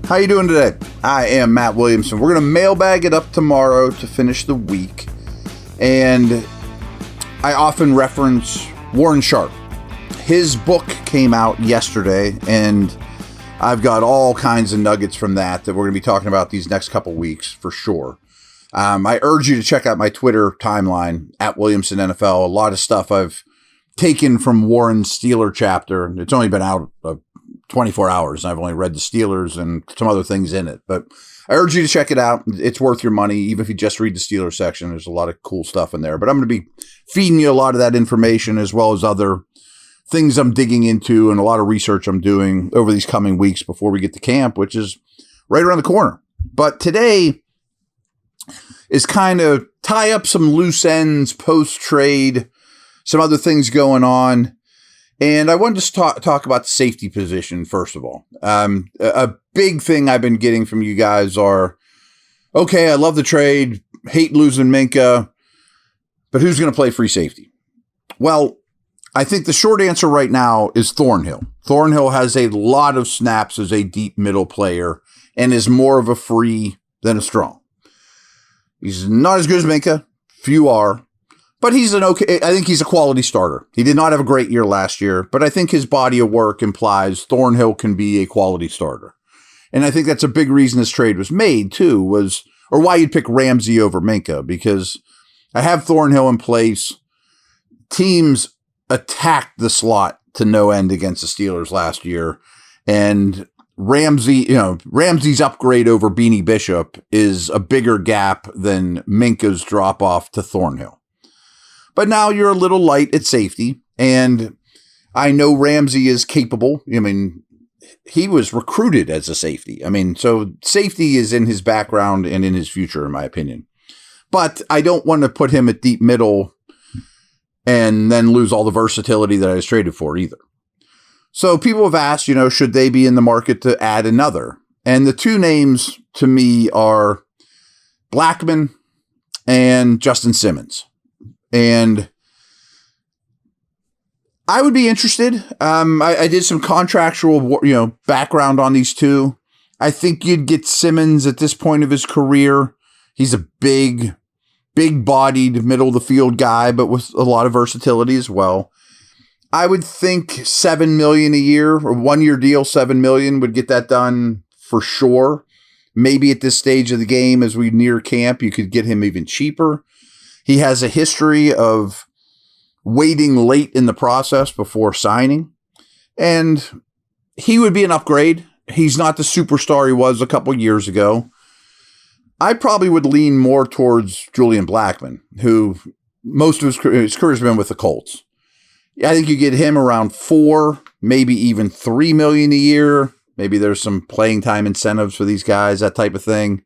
How you doing today? I am Matt Williamson. We're going to mailbag it up tomorrow to finish the week. And I often reference Warren Sharp. His book came out yesterday, and I've got all kinds of nuggets from that we're going to be talking about these next couple weeks for sure. I urge you to check out my Twitter timeline, at Williamson NFL. A lot of stuff I've taken from Warren's Steeler chapter. It's only been out 24 hours. I've only read the Steelers and some other things in it, but I urge you to check it out. It's worth your money, even if you just read the Steelers section. There's a lot of cool stuff in there, but I'm going to be feeding you a lot of that information as well as other things I'm digging into and a lot of research I'm doing over these coming weeks before we get to camp, which is right around the corner. But today is kind of tie up some loose ends post-trade, some other things going on. And I wanted to talk about the safety position, first of all. A big thing I've been getting from you guys are, okay, I love the trade, hate losing Minkah, but who's going to play free safety? Well, I think the short answer right now is Thornhill. Thornhill has a lot of snaps as a deep middle player and is more of a free than a strong. He's not as good as Minkah. Few are. But he's I think he's a quality starter. He did not have a great year last year, but I think his body of work implies Thornhill can be a quality starter. And I think that's a big reason this trade was made too, or why you'd pick Ramsey over Minkah, because I have Thornhill in place. Teams attacked the slot to no end against the Steelers last year. And Ramsey's upgrade over Beanie Bishop is a bigger gap than Minkah's drop off to Thornhill. But now you're a little light at safety, and I know Ramsey is capable. I mean, he was recruited as a safety. I mean, so safety is in his background and in his future, in my opinion. But I don't want to put him at deep middle and then lose all the versatility that I was traded for either. So people have asked, should they be in the market to add another? And the two names to me are Blackman and Justin Simmons. And I would be interested. I did some contractual, background on these two. I think you'd get Simmons at this point of his career. He's a big-bodied, middle-of-the-field guy, but with a lot of versatility as well. I would think $7 million a year, or 1-year deal, $7 million would get that done for sure. Maybe at this stage of the game, as we near camp, you could get him even cheaper. He has a history of waiting late in the process before signing, and he would be an upgrade. He's not the superstar he was a couple years ago. I probably would lean more towards Julian Blackman, who most of his career has been with the Colts. I think you get him around $4, maybe even $3 million a year. Maybe there's some playing time incentives for these guys, that type of thing.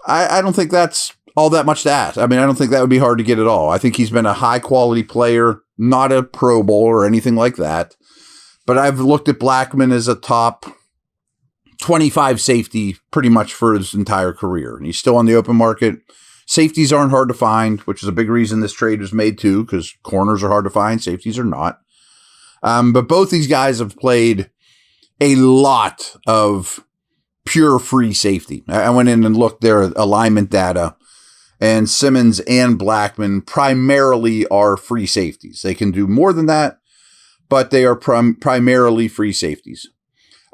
I don't think that's all that much to ask. I mean, I don't think that would be hard to get at all. I think he's been a high quality player, not a Pro Bowl or anything like that. But I've looked at Blackman as a top 25 safety pretty much for his entire career. And he's still on the open market. Safeties aren't hard to find, which is a big reason this trade was made too, because corners are hard to find, safeties are not. But both these guys have played a lot of pure free safety. I went in and looked their alignment data, and Simmons and Blackman primarily are free safeties. They can do more than that, but they are primarily free safeties.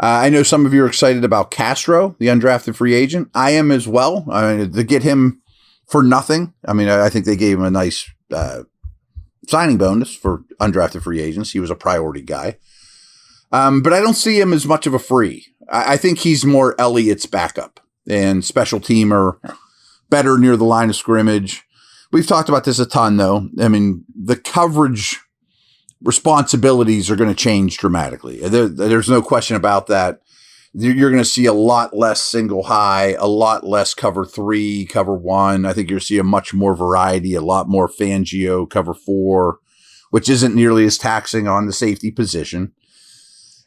I know some of you are excited about Castro, the undrafted free agent. I am as well. I mean, to get him for nothing. I mean, I think they gave him a nice signing bonus for undrafted free agents. He was a priority guy. But I don't see him as much of a free. I think he's more Elliott's backup and special teamer, better near the line of scrimmage. We've talked about this a ton, though. I mean, the coverage responsibilities are going to change dramatically. There's no question about that. You're going to see a lot less single high, a lot less cover 3, cover 1. I think you'll see a much more variety, a lot more Fangio, cover 4, which isn't nearly as taxing on the safety position.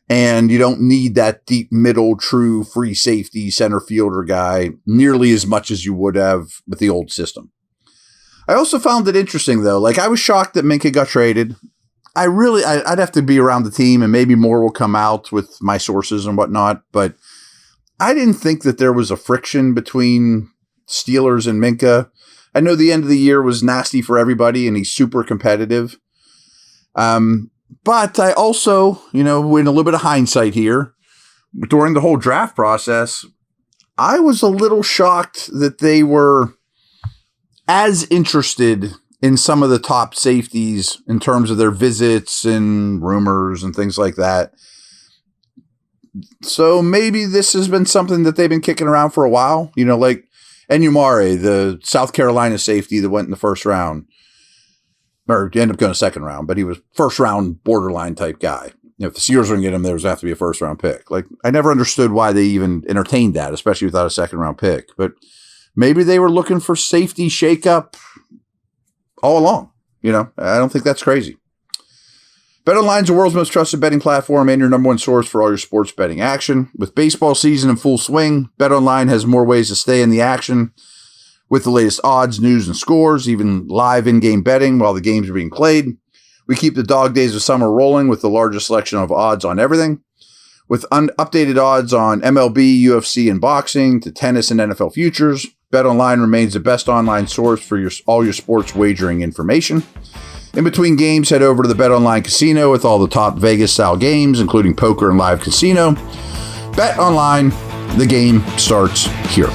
And you don't need that deep middle, true free safety center fielder guy nearly as much as you would have with the old system. I also found it interesting, though. Like, I was shocked that Minkah got traded. I'd have to be around the team, and maybe more will come out with my sources and whatnot. But I didn't think that there was a friction between Steelers and Minkah. I know the end of the year was nasty for everybody, and he's super competitive. But I also, in a little bit of hindsight here, during the whole draft process, I was a little shocked that they were as interested in some of the top safeties in terms of their visits and rumors and things like that. So maybe this has been something that they've been kicking around for a while, like Enyumare, the South Carolina safety that went in the first round, or ended up going second round, but he was first round borderline type guy. If the Steelers were going to get him, there was have to be a first round pick. Like, I never understood why they even entertained that, especially without a second round pick. But maybe they were looking for safety shakeup all along. I don't think that's crazy. BetOnline is the world's most trusted betting platform and your number one source for all your sports betting action. With baseball season in full swing, BetOnline has more ways to stay in the action with the latest odds, news, and scores, even live in-game betting while the games are being played. We keep the dog days of summer rolling with the largest selection of odds on everything. With updated odds on MLB, UFC, and boxing to tennis and NFL futures, BetOnline remains the best online source for all your sports wagering information. In between games, head over to the BetOnline Casino with all the top Vegas-style games, including poker and live casino. BetOnline, the game starts here.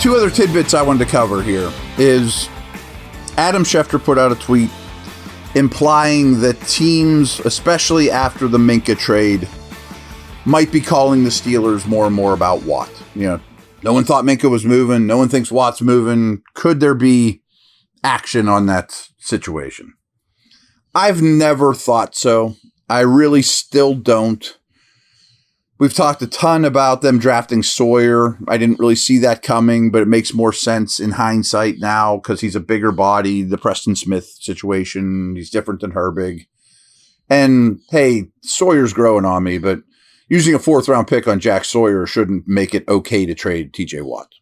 Two other tidbits I wanted to cover here is Adam Schefter put out a tweet implying that teams, especially after the Minkah trade, might be calling the Steelers more and more about Watt. No one thought Minkah was moving. No one thinks Watt's moving. Could there be action on that situation? I've never thought so. I really still don't. We've talked a ton about them drafting Sawyer. I didn't really see that coming, but it makes more sense in hindsight now because he's a bigger body. The Preston Smith situation, he's different than Herbig. And hey, Sawyer's growing on me, but using a 4th round pick on Jack Sawyer shouldn't make it okay to trade TJ Watt.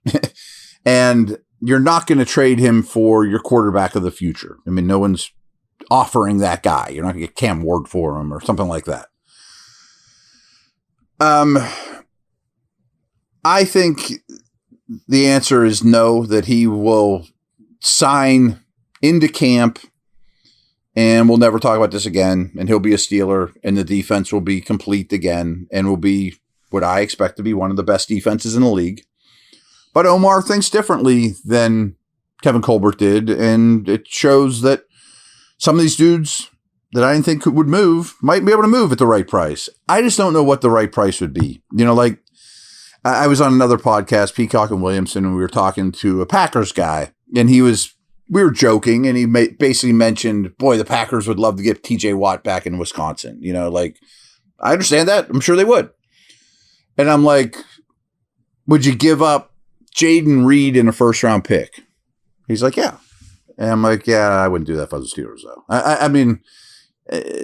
And you're not going to trade him for your quarterback of the future. I mean, no one's offering that guy. You're not going to get Cam Ward for him or something like that. I think the answer is no, that he will sign into camp and we'll never talk about this again. And he'll be a Steeler and the defense will be complete again and will be what I expect to be one of the best defenses in the league. But Omar thinks differently than Kevin Colbert did. And it shows that some of these dudes that I didn't think would move might be able to move at the right price. I just don't know what the right price would be. Like I was on another podcast, Peacock and Williamson, and we were talking to a Packers guy, and we were joking, and he basically mentioned, boy, the Packers would love to get TJ Watt back in Wisconsin. I understand that. I'm sure they would. And I'm like, would you give up Jaden Reed in a 1st round pick? He's like, yeah. And I'm like, yeah, I wouldn't do that for the Steelers, though. I mean,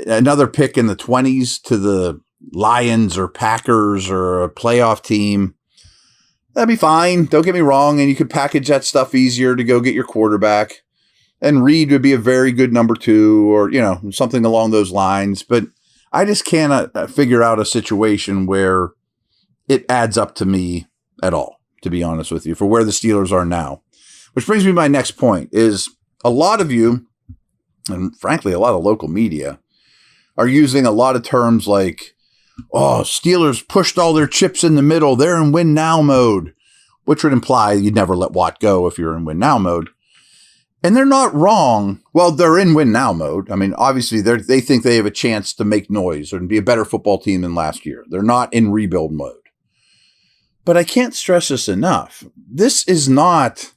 another pick in the 20s to the Lions or Packers or a playoff team, that'd be fine. Don't get me wrong. And you could package that stuff easier to go get your quarterback. And Reed would be a very good number 2 or, something along those lines. But I just cannot figure out a situation where it adds up to me at all, to be honest with you, for where the Steelers are now. Which brings me to my next point is a lot of you, and frankly, a lot of local media, are using a lot of terms like, oh, Steelers pushed all their chips in the middle. They're in win now mode, which would imply you'd never let Watt go if you're in win now mode. And they're not wrong. Well, they're in win now mode. I mean, obviously, they think they have a chance to make noise and be a better football team than last year. They're not in rebuild mode. But I can't stress this enough. This is not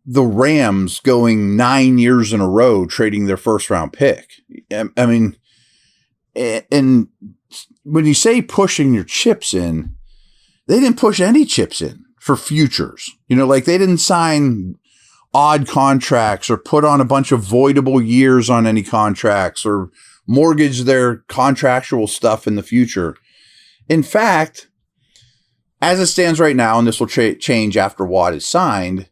the Rams going 9 years in a row trading their 1st round pick. I mean, and when you say pushing your chips in, they didn't push any chips in for futures. They didn't sign odd contracts or put on a bunch of voidable years on any contracts or mortgage their contractual stuff in the future. In fact, as it stands right now, and this will change after Watt is signed,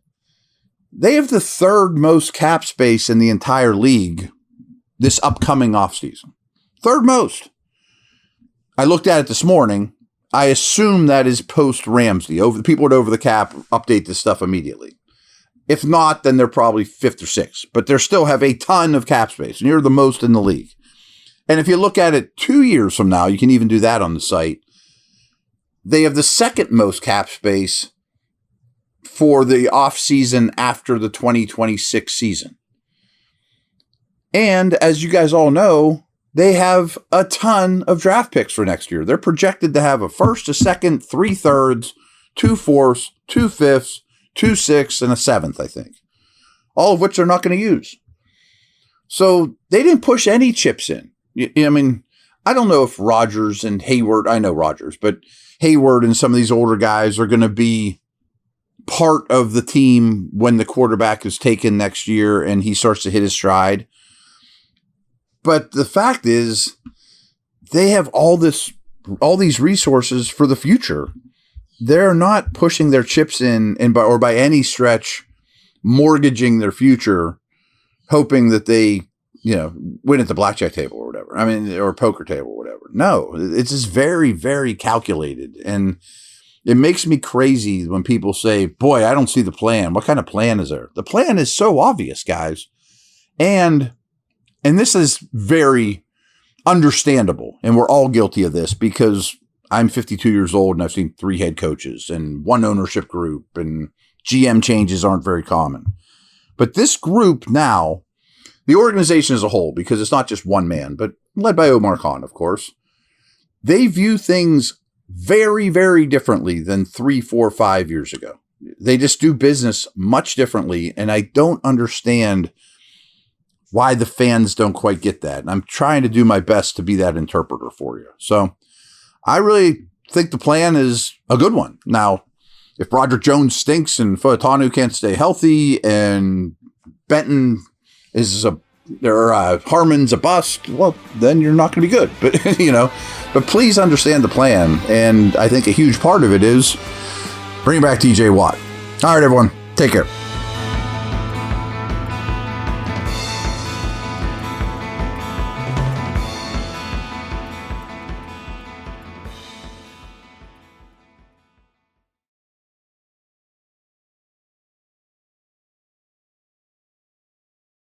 they have the third most cap space in the entire league this upcoming offseason. Third most. I looked at it this morning. I assume that is post Ramsey. The people at Over the Cap update this stuff immediately. If not, then they're probably fifth or sixth. But they still have a ton of cap space, and you're the most in the league. And if you look at it 2 years from now, you can even do that on the site. They have the second most cap space for the offseason after the 2026 season. And as you guys all know, they have a ton of draft picks for next year. They're projected to have a first, a second, 3 thirds, 2 fourths, 2 fifths, 2 sixths, and a seventh, I think. All of which they're not going to use. So they didn't push any chips in. I mean, I don't know if Rodgers and Hayward, I know Rodgers, but Hayward and some of these older guys are going to be part of the team when the quarterback is taken next year and he starts to hit his stride. But the fact is, they have all these resources for the future. They're not pushing their chips in or by any stretch mortgaging their future, hoping that they, win at the blackjack table or whatever. I mean, or poker table or whatever. No, it's just very, very calculated. And it makes me crazy when people say, boy, I don't see the plan. What kind of plan is there? The plan is so obvious, guys. And this is very understandable. And we're all guilty of this because I'm 52 years old and I've seen 3 head coaches and 1 ownership group, and GM changes aren't very common. But this group now, the organization as a whole, because it's not just one man, but led by Omar Khan, of course, they view things very, very differently than 3, 4, 5 years ago. They just do business much differently, and I don't understand why the fans don't quite get that. And I'm trying to do my best to be that interpreter for you. So I really think the plan is a good one. Now, if Broderick Jones stinks and Fautanu can't stay healthy and Benton is Harmon's a bust, well, then you're not going to be good. But, but please understand the plan. And I think a huge part of it is bring back TJ Watt. All right, everyone, take care.